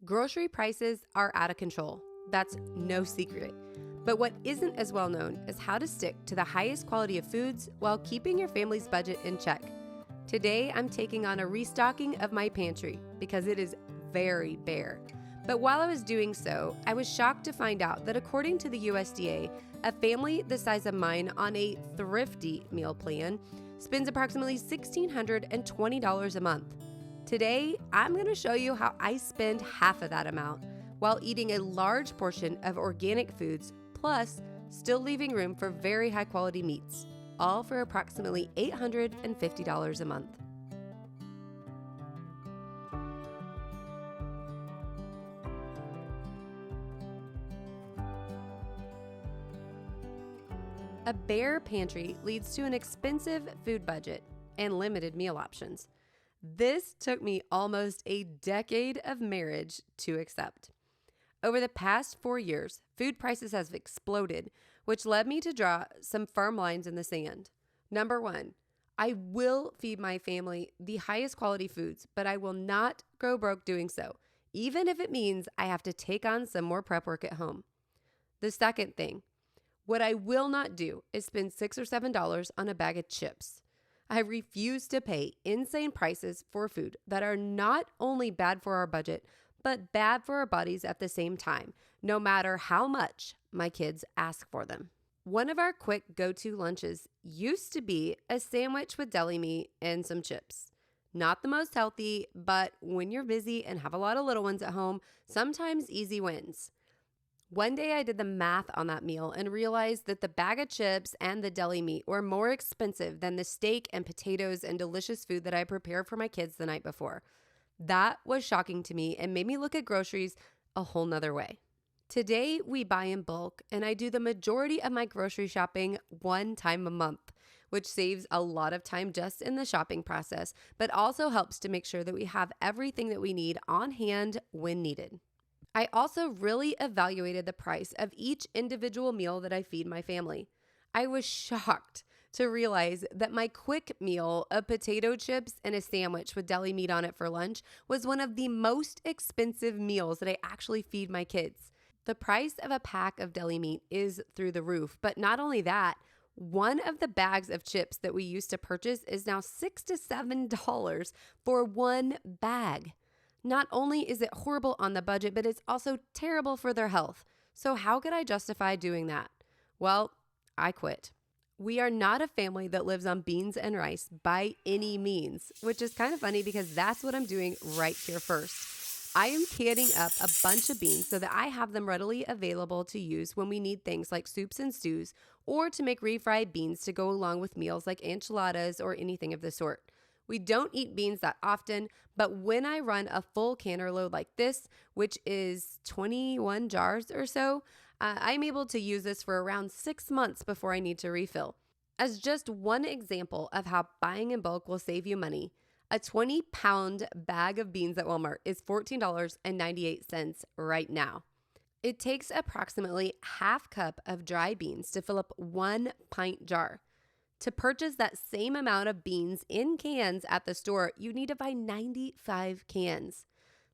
Grocery prices are out of control. That's no secret. But what isn't as well known is how to stick to the highest quality of foods while keeping your family's budget in check. Today, I'm taking on a restocking of my pantry because it is very bare. But while I was doing so, I was shocked to find out that according to the USDA, a family the size of mine on a thrifty meal plan spends approximately $1,620 a month. Today, I'm going to show you how I spend half of that amount while eating a large portion of organic foods, plus still leaving room for very high quality meats, all for approximately $850 a month. A bare pantry leads to an expensive food budget and limited meal options. This took me almost a decade of marriage to accept. Over the past 4 years, food prices have exploded, which led me to draw some firm lines in the sand. Number one, I will feed my family the highest quality foods, but I will not go broke doing so, even if it means I have to take on some more prep work at home. The second thing, what I will not do is spend $6 or $7 on a bag of chips. I refuse to pay insane prices for food that are not only bad for our budget, but bad for our bodies at the same time, no matter how much my kids ask for them. One of our quick go-to lunches used to be a sandwich with deli meat and some chips. Not the most healthy, but when you're busy and have a lot of little ones at home, sometimes easy wins. One day I did the math on that meal and realized that the bag of chips and the deli meat were more expensive than the steak and potatoes and delicious food that I prepared for my kids the night before. That was shocking to me and made me look at groceries a whole nother way. Today we buy in bulk and I do the majority of my grocery shopping one time a month, which saves a lot of time just in the shopping process, but also helps to make sure that we have everything that we need on hand when needed. I also really evaluated the price of each individual meal that I feed my family. I was shocked to realize that my quick meal of potato chips and a sandwich with deli meat on it for lunch was one of the most expensive meals that I actually feed my kids. The price of a pack of deli meat is through the roof, but not only that, one of the bags of chips that we used to purchase is now $6 to $7 for one bag. Not only is it horrible on the budget, but it's also terrible for their health. So how could I justify doing that? Well, I quit. We are not a family that lives on beans and rice by any means, which is kind of funny because that's what I'm doing right here first. I am canning up a bunch of beans so that I have them readily available to use when we need things like soups and stews, or to make refried beans to go along with meals like enchiladas or anything of the sort. We don't eat beans that often, but when I run a full canner load like this, which is 21 jars or so, I'm able to use this for around 6 months before I need to refill. As just one example of how buying in bulk will save you money, a 20-pound bag of beans at Walmart is $14.98 right now. It takes approximately half cup of dry beans to fill up 1 pint jar. To purchase that same amount of beans in cans at the store, you need to buy 95 cans.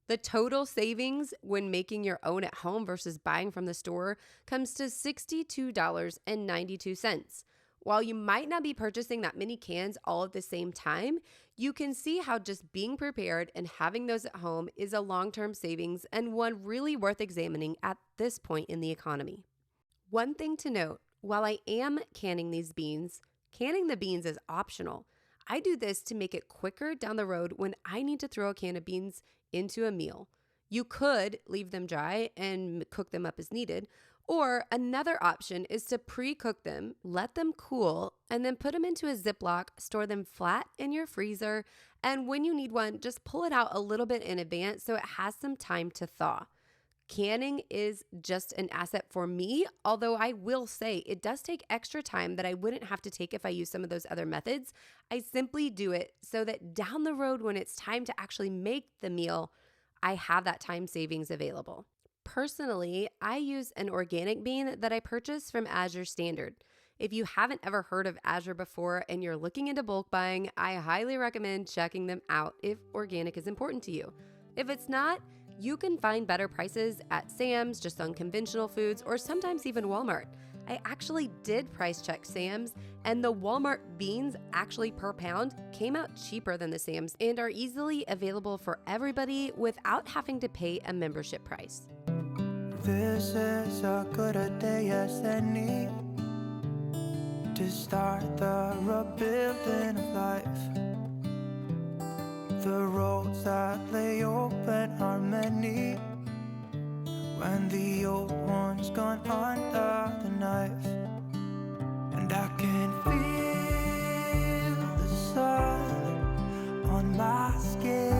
The total savings when making your own at home versus buying from the store comes to $62.92. While you might not be purchasing that many cans all at the same time, you can see how just being prepared and having those at home is a long-term savings and one really worth examining at this point in the economy. One thing to note, while I am canning these beans, canning the beans is optional. I do this to make it quicker down the road when I need to throw a can of beans into a meal. You could leave them dry and cook them up as needed, or another option is to pre-cook them, let them cool, and then put them into a Ziploc, store them flat in your freezer, and when you need one, just pull it out a little bit in advance so it has some time to thaw. Canning is just an asset for me, although I will say it does take extra time that I wouldn't have to take if I use some of those other methods. I simply do it so that down the road when it's time to actually make the meal, I have that time savings available. Personally, I use an organic bean that I purchased from Azure Standard. If you haven't ever heard of Azure before and you're looking into bulk buying, I highly recommend checking them out if organic is important to you. If it's not, You can find better prices at Sam's, just on conventional foods, or sometimes even Walmart. I actually did price check Sam's, and the Walmart beans actually per pound came out cheaper than the Sam's and are easily available for everybody without having to pay a membership price. This is a good a day as any to start the rebuilding of life. The roads that lay open are many when the old one's gone under the knife. And I can feel the sun on my skin.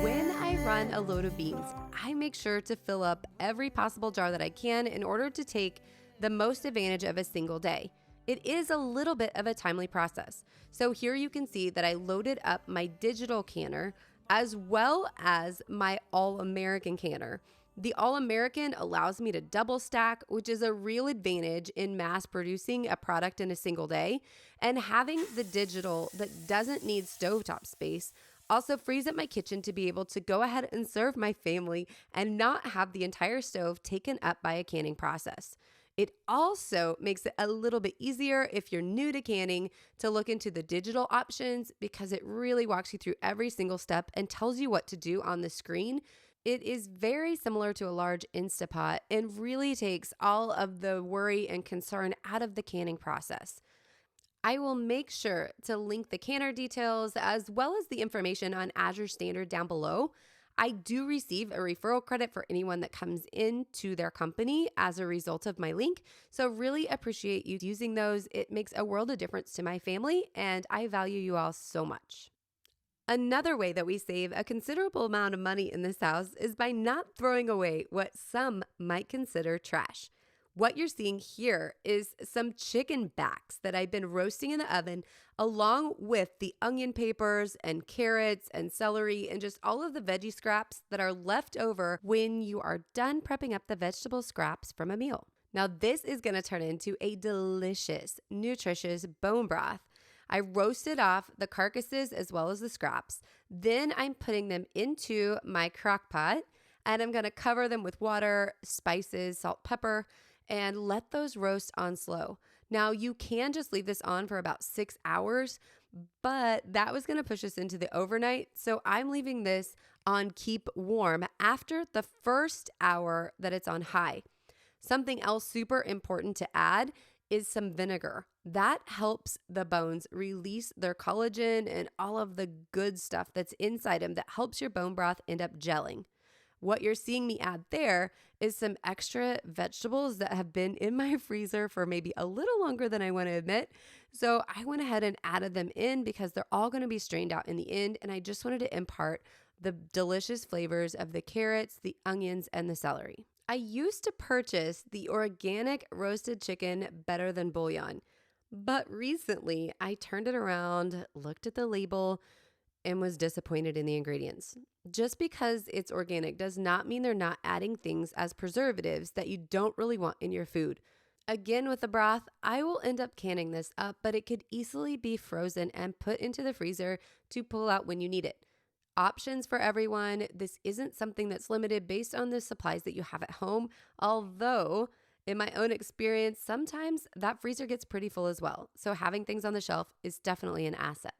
When I run a load of beans, I make sure to fill up every possible jar that I can in order to take the most advantage of a single day. It is a little bit of a timely process. So here you can see that I loaded up my digital canner as well as my All-American canner. The All-American allows me to double stack, which is a real advantage in mass producing a product in a single day. And having the digital that doesn't need stovetop space also frees up my kitchen to be able to go ahead and serve my family and not have the entire stove taken up by a canning process. It also makes it a little bit easier if you're new to canning to look into the digital options because it really walks you through every single step and tells you what to do on the screen. It is very similar to a large Instapot and really takes all of the worry and concern out of the canning process. I will make sure to link the canner details as well as the information on Azure Standard down below. I do receive a referral credit for anyone that comes into their company as a result of my link. So really appreciate you using those. It makes a world of difference to my family, and I value you all so much. Another way that we save a considerable amount of money in this house is by not throwing away what some might consider trash. What you're seeing here is some chicken backs that I've been roasting in the oven, along with the onion papers and carrots and celery and just all of the veggie scraps that are left over when you are done prepping up the vegetable scraps from a meal. Now, this is going to turn into a delicious, nutritious bone broth. I roasted off the carcasses as well as the scraps. Then I'm putting them into my crock pot, and I'm going to cover them with water, spices, salt, pepper, and let those roast on slow. Now, you can just leave this on for about 6 hours, but that was going to push us into the overnight. So I'm leaving this on keep warm after the first hour that it's on high. Something else super important to add is some vinegar. That helps the bones release their collagen and all of the good stuff that's inside them that helps your bone broth end up gelling. What you're seeing me add there is some extra vegetables that have been in my freezer for maybe a little longer than I want to admit. So I went ahead and added them in because they're all going to be strained out in the end. And I just wanted to impart the delicious flavors of the carrots, the onions, and the celery. I used to purchase the organic roasted chicken better than bouillon, but recently I turned it around, looked at the label, and was disappointed in the ingredients. Just because it's organic does not mean they're not adding things as preservatives that you don't really want in your food. Again, with the broth, I will end up canning this up, but it could easily be frozen and put into the freezer to pull out when you need it. Options for everyone. This isn't something that's limited based on the supplies that you have at home, although in my own experience, sometimes that freezer gets pretty full as well. So having things on the shelf is definitely an asset.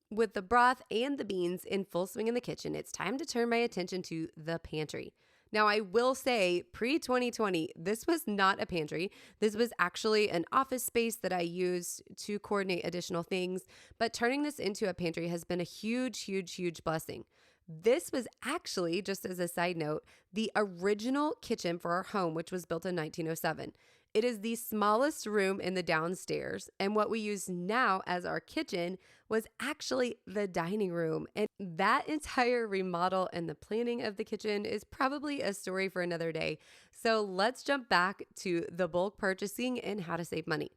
With the broth and the beans in full swing in the kitchen, it's time to turn my attention to the pantry. Now, I will say pre-2020, this was not a pantry. This was actually an office space that I used to coordinate additional things, but turning this into a pantry has been a huge, huge, huge blessing. This was actually, just as a side note, the original kitchen for our home, which was built in 1907. It is the smallest room in the downstairs, and what we use now as our kitchen was actually the dining room. And that entire remodel and the planning of the kitchen is probably a story for another day. So let's jump back to the bulk purchasing and how to save money.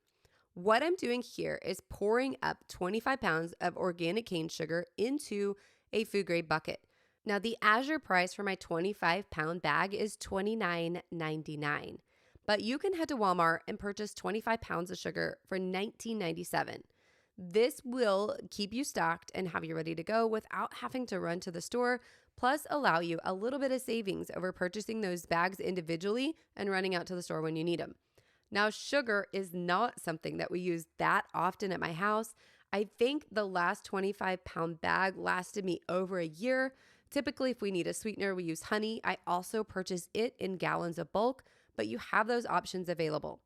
What I'm doing here is pouring up 25 pounds of organic cane sugar into a food grade bucket. Now, the Azure price for my 25-pound bag is $29.99. But you can head to Walmart and purchase 25 pounds of sugar for $19.97. This will keep you stocked and have you ready to go without having to run to the store, plus allow you a little bit of savings over purchasing those bags individually and running out to the store when you need them. Now, sugar is not something that we use that often at my house. I think the last 25-pound bag lasted me over a year. Typically, if we need a sweetener, we use honey. I also purchase it in gallons of bulk, but you have those options available.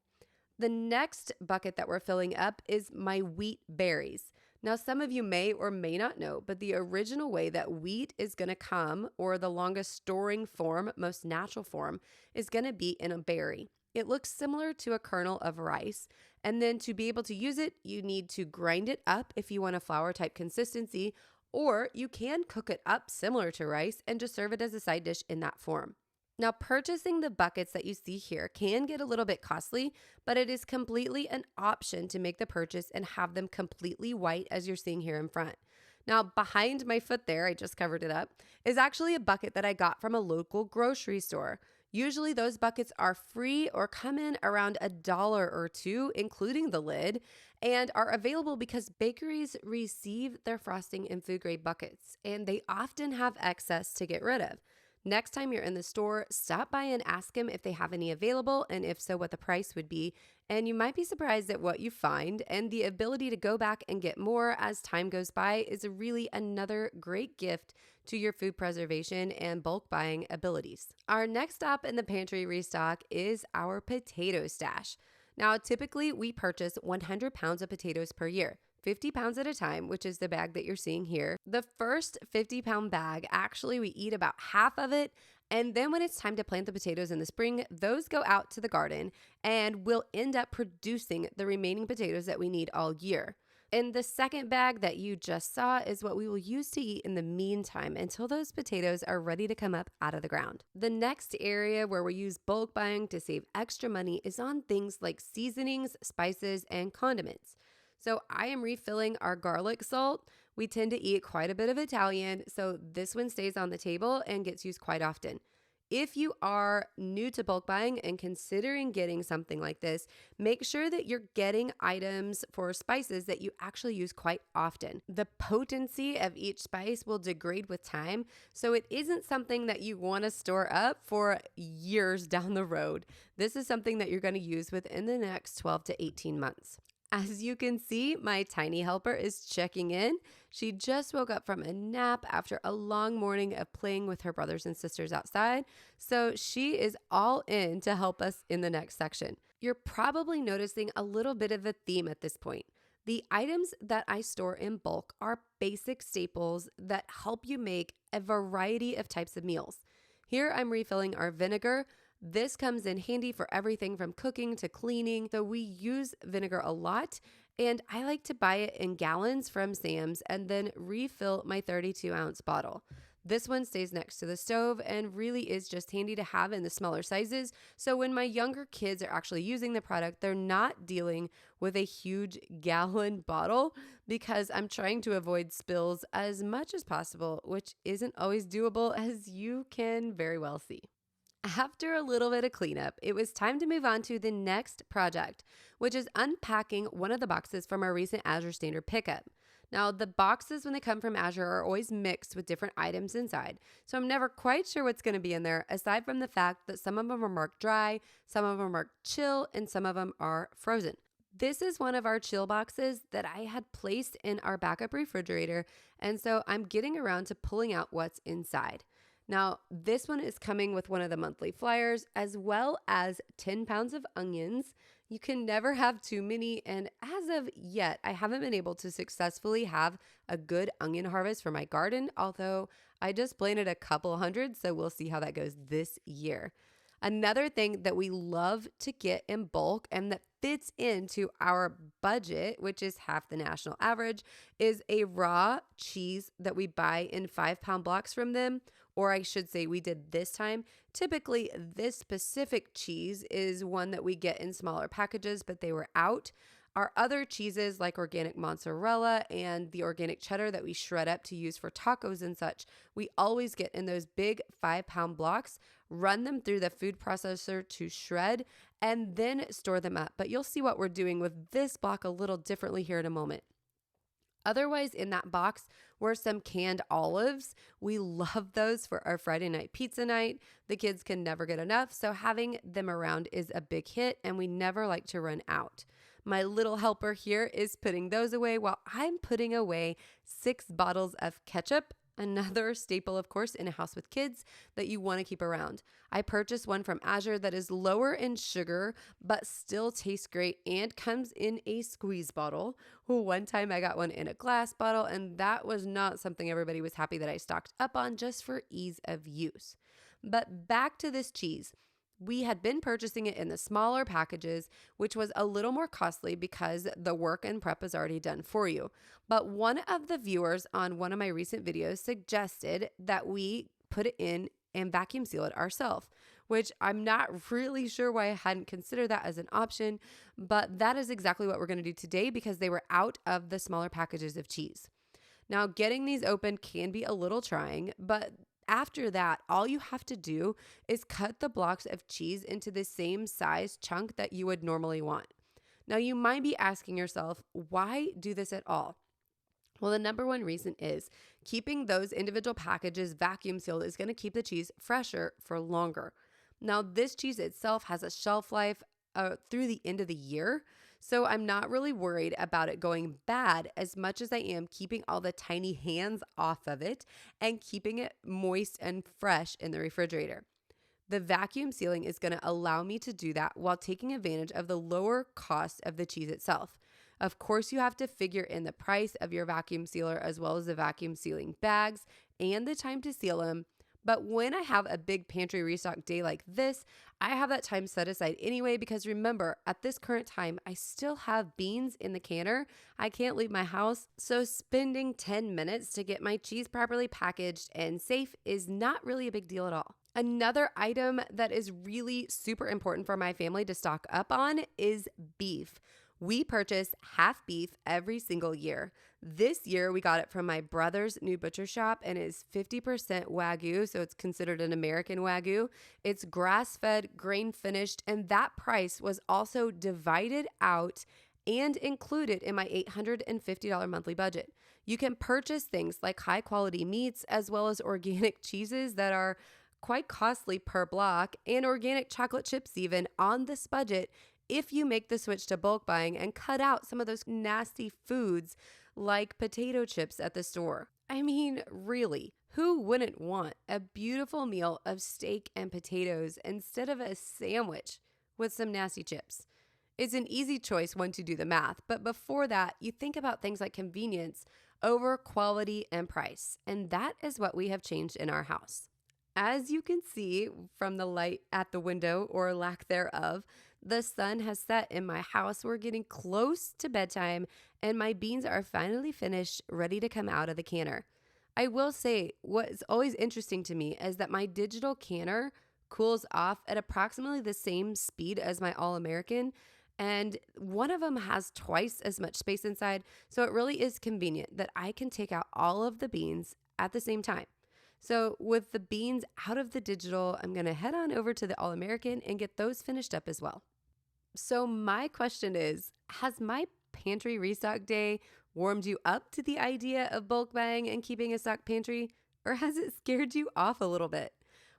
The next bucket that we're filling up is my wheat berries. Now, some of you may or may not know, but the original way that wheat is going to come, or the longest storing form, most natural form, is going to be in a berry. It looks similar to a kernel of rice. And then to be able to use it, you need to grind it up if you want a flour type consistency, or you can cook it up similar to rice and just serve it as a side dish in that form. Now, purchasing the buckets that you see here can get a little bit costly, but it is completely an option to make the purchase and have them completely white as you're seeing here in front. Now, behind my foot there, I just covered it up, is actually a bucket that I got from a local grocery store. Usually those buckets are free or come in around $1 or $2, including the lid, and are available because bakeries receive their frosting in food grade buckets, and they often have excess to get rid of. Next time you're in the store, stop by and ask them if they have any available, and if so, what the price would be. And you might be surprised at what you find, and the ability to go back and get more as time goes by is really another great gift to your food preservation and bulk buying abilities. Our next stop in the pantry restock is our potato stash. Now, typically we purchase 100 pounds of potatoes per year. 50 pounds at a time, which is the bag that you're seeing here. The first 50-pound bag, actually we eat about half of it, and then when it's time to plant the potatoes in the spring, those go out to the garden and we'll end up producing the remaining potatoes that we need all year. And the second bag that you just saw is what we will use to eat in the meantime until those potatoes are ready to come up out of the ground. The next area where we use bulk buying to save extra money is on things like seasonings, spices, and condiments. So I am refilling our garlic salt. We tend to eat quite a bit of Italian, so this one stays on the table and gets used quite often. If you are new to bulk buying and considering getting something like this, make sure that you're getting items for spices that you actually use quite often. The potency of each spice will degrade with time, so it isn't something that you want to store up for years down the road. This is something that you're going to use within the next 12 to 18 months. As you can see, my tiny helper is checking in. She just woke up from a nap after a long morning of playing with her brothers and sisters outside, so she is all in to help us in the next section. You're probably noticing a little bit of a theme at this point. The items that I store in bulk are basic staples that help you make a variety of types of meals. Here I'm refilling our vinegar. This comes in handy for everything from cooking to cleaning. So we use vinegar a lot, and I like to buy it in gallons from Sam's and then refill my 32-ounce bottle. This one stays next to the stove and really is just handy to have in the smaller sizes. So when my younger kids are actually using the product, they're not dealing with a huge gallon bottle because I'm trying to avoid spills as much as possible, which isn't always doable, as you can very well see. After a little bit of cleanup, it was time to move on to the next project, which is unpacking one of the boxes from our recent Azure Standard pickup. Now, the boxes when they come from Azure are always mixed with different items inside, so I'm never quite sure what's going to be in there, aside from the fact that some of them are marked dry, some of them are marked chill, and some of them are frozen. This is one of our chill boxes that I had placed in our backup refrigerator, and so I'm getting around to pulling out what's inside. Now, this one is coming with one of the monthly flyers, as well as 10 pounds of onions. You can never have too many, and as of yet, I haven't been able to successfully have a good onion harvest for my garden, although I just planted a couple hundred, so we'll see how that goes this year. Another thing that we love to get in bulk and that fits into our budget, which is half the national average, is a raw cheese that we buy in 5-pound blocks from them. Or I should say we did this time. Typically, this specific cheese is one that we get in smaller packages, but they were out. Our other cheeses like organic mozzarella and the organic cheddar that we shred up to use for tacos and such, we always get in those big 5-pound blocks, run them through the food processor to shred, and then store them up. But you'll see what we're doing with this block a little differently here in a moment. Otherwise, in that box were some canned olives. We love those for our Friday night pizza night. The kids can never get enough, so having them around is a big hit, and we never like to run out. My little helper here is putting those away while I'm putting away 6 bottles of ketchup, another staple, of course, in a house with kids that you want to keep around. I purchased one from Azure that is lower in sugar, but still tastes great and comes in a squeeze bottle. One time I got one in a glass bottle, and that was not something everybody was happy that I stocked up on just for ease of use. But back to this cheese. We had been purchasing it in the smaller packages, which was a little more costly because the work and prep is already done for you. But one of the viewers on one of my recent videos suggested that we put it in and vacuum seal it ourselves, which I'm not really sure why I hadn't considered that as an option, but that is exactly what we're going to do today because they were out of the smaller packages of cheese. Now, getting these open can be a little trying, but after that, all you have to do is cut the blocks of cheese into the same size chunk that you would normally want. Now, you might be asking yourself, why do this at all? Well, the number one reason is keeping those individual packages vacuum sealed is going to keep the cheese fresher for longer. Now, this cheese itself has a shelf life through the end of the year, so I'm not really worried about it going bad as much as I am keeping all the tiny hands off of it and keeping it moist and fresh in the refrigerator. The vacuum sealing is going to allow me to do that while taking advantage of the lower cost of the cheese itself. Of course, you have to figure in the price of your vacuum sealer as well as the vacuum sealing bags and the time to seal them. But when I have a big pantry restock day like this, I have that time set aside anyway because remember, at this current time, I still have beans in the canner. I can't leave my house, so spending 10 minutes to get my cheese properly packaged and safe is not really a big deal at all. Another item that is really super important for my family to stock up on is beef. We purchase half beef every single year. This year, we got it from my brother's new butcher shop and is 50% Wagyu, so it's considered an American Wagyu. It's grass-fed, grain-finished, and that price was also divided out and included in my $850 monthly budget. You can purchase things like high-quality meats as well as organic cheeses that are quite costly per block and organic chocolate chips even on this budget if you make the switch to bulk buying and cut out some of those nasty foods like potato chips at the store. I mean, really, who wouldn't want a beautiful meal of steak and potatoes instead of a sandwich with some nasty chips? It's an easy choice once you do the math, but before that, you think about things like convenience over quality and price, and that is what we have changed in our house. As you can see from the light at the window or lack thereof, the sun has set in my house. We're getting close to bedtime and my beans are finally finished, ready to come out of the canner. I will say what's always interesting to me is that my digital canner cools off at approximately the same speed as my All-American, and one of them has twice as much space inside, so it really is convenient that I can take out all of the beans at the same time. So with the beans out of the digital, I'm going to head on over to the All-American and get those finished up as well. So my question is, has my pantry restock day warmed you up to the idea of bulk buying and keeping a stock pantry, or has it scared you off a little bit?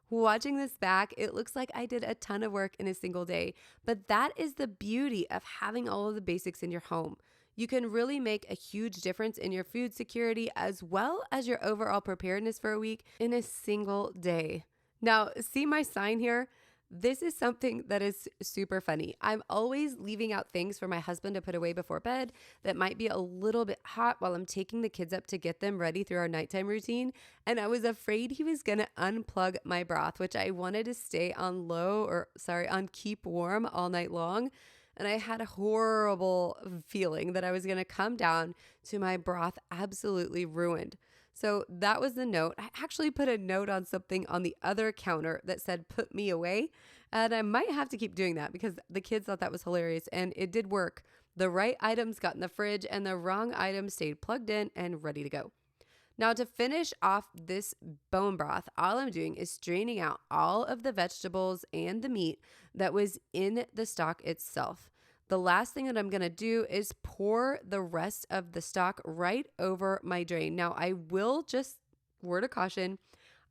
Watching this back, it looks like I did a ton of work in a single day, but that is the beauty of having all of the basics in your home. You can really make a huge difference in your food security as well as your overall preparedness for a week in a single day. Now, see my sign here? This is something that is super funny. I'm always leaving out things for my husband to put away before bed that might be a little bit hot while I'm taking the kids up to get them ready through our nighttime routine. And I was afraid he was going to unplug my broth, which I wanted to stay on on keep warm all night long. And I had a horrible feeling that I was going to come down to my broth absolutely ruined. So that was the note. I actually put a note on something on the other counter that said, "Put me away." And I might have to keep doing that because the kids thought that was hilarious and it did work. The right items got in the fridge and the wrong items stayed plugged in and ready to go. Now to finish off this bone broth, all I'm doing is straining out all of the vegetables and the meat that was in the stock itself. The last thing that I'm going to do is pour the rest of the stock right over my drain. Now, I will just, word of caution,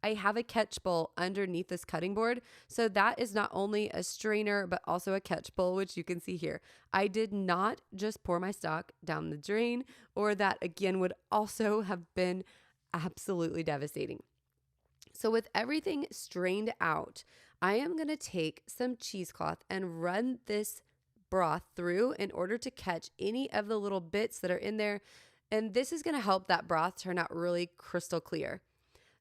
I have a catch bowl underneath this cutting board. So that is not only a strainer, but also a catch bowl, which you can see here. I did not just pour my stock down the drain, or that again would also have been absolutely devastating. So with everything strained out, I am going to take some cheesecloth and run this broth through in order to catch any of the little bits that are in there. And this is going to help that broth turn out really crystal clear.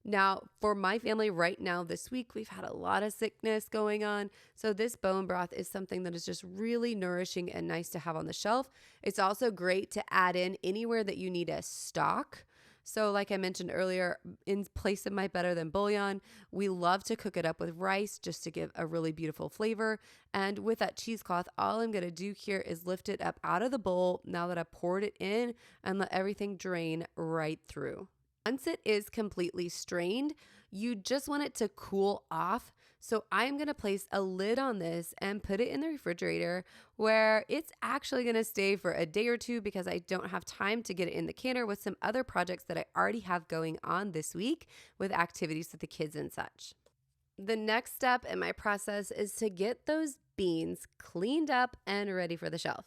Now, for my family right now this week, we've had a lot of sickness going on. So this bone broth is something that is just really nourishing and nice to have on the shelf. It's also great to add in anywhere that you need a stock. So like I mentioned earlier, in place of my better than bouillon, we love to cook it up with rice just to give a really beautiful flavor. And with that cheesecloth, all I'm going to do here is lift it up out of the bowl now that I poured it in and let everything drain right through. Once it is completely strained, you just want it to cool off. So I'm going to place a lid on this and put it in the refrigerator where it's actually going to stay for a day or two because I don't have time to get it in the canner with some other projects that I already have going on this week with activities with the kids and such. The next step in my process is to get those beans cleaned up and ready for the shelf.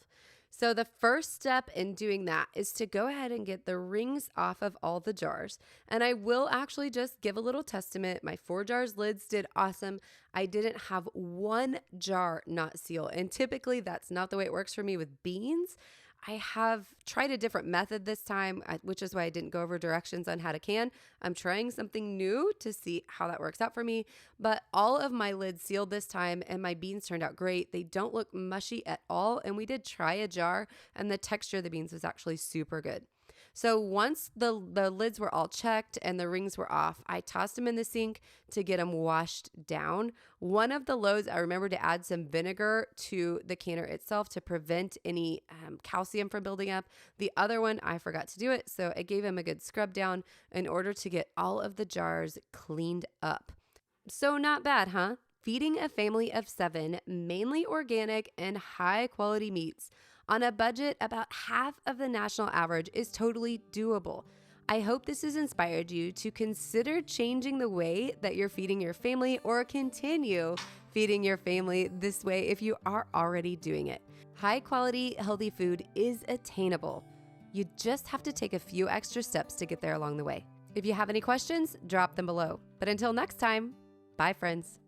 So the first step in doing that is to go ahead and get the rings off of all the jars. And I will actually just give a little testament. My 4 jars lids did awesome. I didn't have one jar not seal. And typically that's not the way it works for me with beans. I have tried a different method this time, which is why I didn't go over directions on how to can. I'm trying something new to see how that works out for me, but all of my lids sealed this time and my beans turned out great. They don't look mushy at all, and we did try a jar and the texture of the beans was actually super good. So once the lids were all checked and the rings were off, I tossed them in the sink to get them washed down. One of the loads, I remember to add some vinegar to the canner itself to prevent any calcium from building up. The other one, I forgot to do it, so I gave them a good scrub down in order to get all of the jars cleaned up. So not bad, huh? Feeding a family of 7 mainly organic and high quality meats on a budget about half of the national average is totally doable. I hope this has inspired you to consider changing the way that you're feeding your family or continue feeding your family this way if you are already doing it. High quality, healthy food is attainable. You just have to take a few extra steps to get there along the way. If you have any questions, drop them below. But until next time, bye friends.